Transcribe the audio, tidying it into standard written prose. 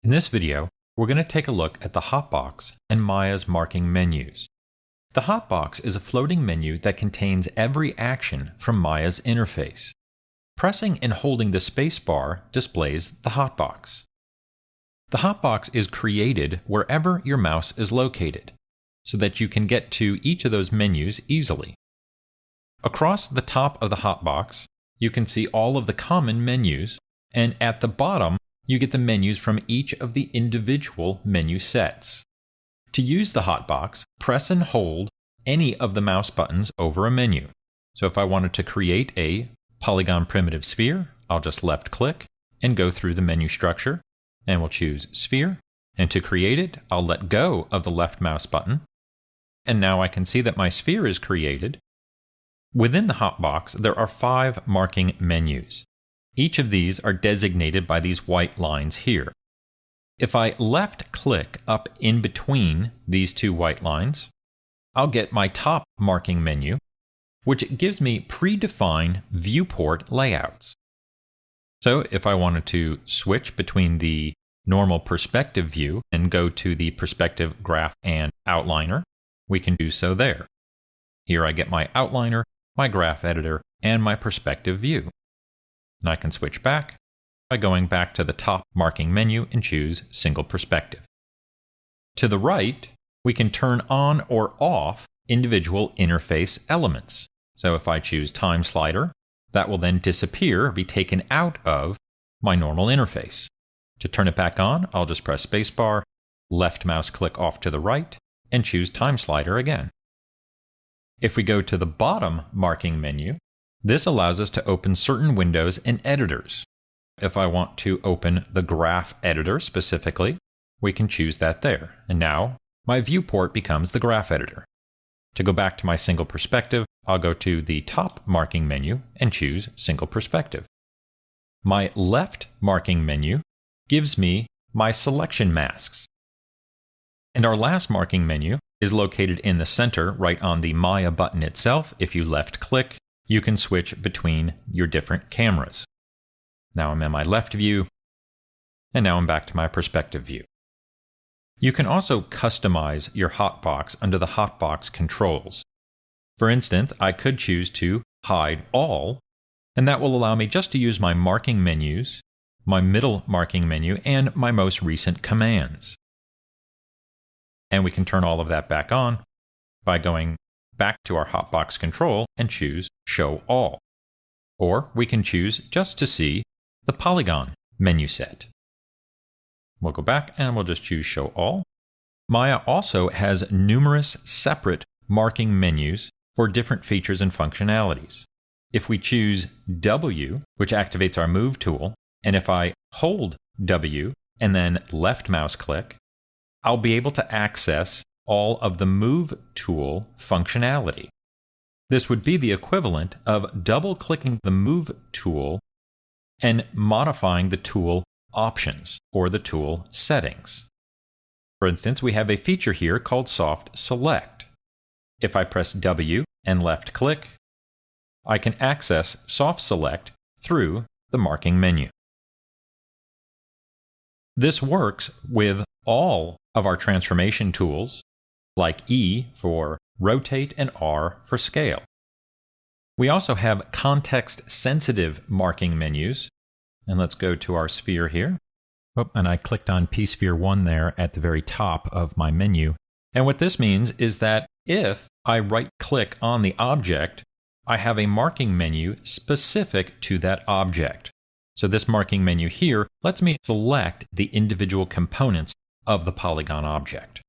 In this video, we're going to take a look at the Hotbox and Maya's marking menus. The Hotbox is a floating menu that contains every action from Maya's interface. Pressing and holding the spacebar displays the Hotbox. The Hotbox is created wherever your mouse is located, so that you can get to each of those menus easily. Across the top of the Hotbox, you can see all of the common menus, and at the bottom, you get the menus from each of the individual menu sets. To use the Hotbox, press and hold any of the mouse buttons over a menu. So if I wanted to create a polygon primitive sphere, I'll just left-click and go through the menu structure, and we'll choose Sphere. And to create it, I'll let go of the left mouse button. And now I can see that my sphere is created. Within the Hotbox, there are 5 marking menus. Each of these are designated by these white lines here. If I left-click up in between these 2 white lines, I'll get my top marking menu, which gives me predefined viewport layouts. So if I wanted to switch between the normal perspective view and go to the perspective graph and outliner, we can do so there. Here I get my outliner, my graph editor, and my perspective view. And I can switch back by going back to the top marking menu and choose Single Perspective. To the right, we can turn on or off individual interface elements. So if I choose Time Slider, that will then disappear or be taken out of my normal interface. To turn it back on, I'll just press Spacebar, left mouse click off to the right, and choose Time Slider again. If we go to the bottom marking menu, this allows us to open certain windows and editors. If I want to open the graph editor specifically, we can choose that there. And now my viewport becomes the graph editor. To go back to my single perspective, I'll go to the top marking menu and choose Single Perspective. My left marking menu gives me my selection masks. And our last marking menu is located in the center right on the Maya button itself. If you left-click, you can switch between your different cameras. Now I'm in my left view, and now I'm back to my perspective view. You can also customize your Hotbox under the Hotbox controls. For instance, I could choose to hide all, and that will allow me just to use my marking menus, my middle marking menu, and my most recent commands. And we can turn all of that back on by going back to our Hotbox control and choose Show All. Or we can choose just to see the polygon menu set. We'll go back and we'll just choose Show All. Maya also has numerous separate marking menus for different features and functionalities. If we choose W, which activates our Move tool, and if I hold W and then left mouse click, I'll be able to access all of the Move tool functionality. This would be the equivalent of double-clicking the Move tool and modifying the tool options or the tool settings. For instance, we have a feature here called Soft Select. If I press W and left-click, I can access Soft Select through the marking menu. This works with all of our transformation tools, like E for rotate and R for scale. We also have context-sensitive marking menus, and let's go to our sphere here. Oh, and I clicked on pSphere 1 there at the very top of my menu. And what this means is that if I right-click on the object, I have a marking menu specific to that object. So this marking menu here lets me select the individual components of the polygon object.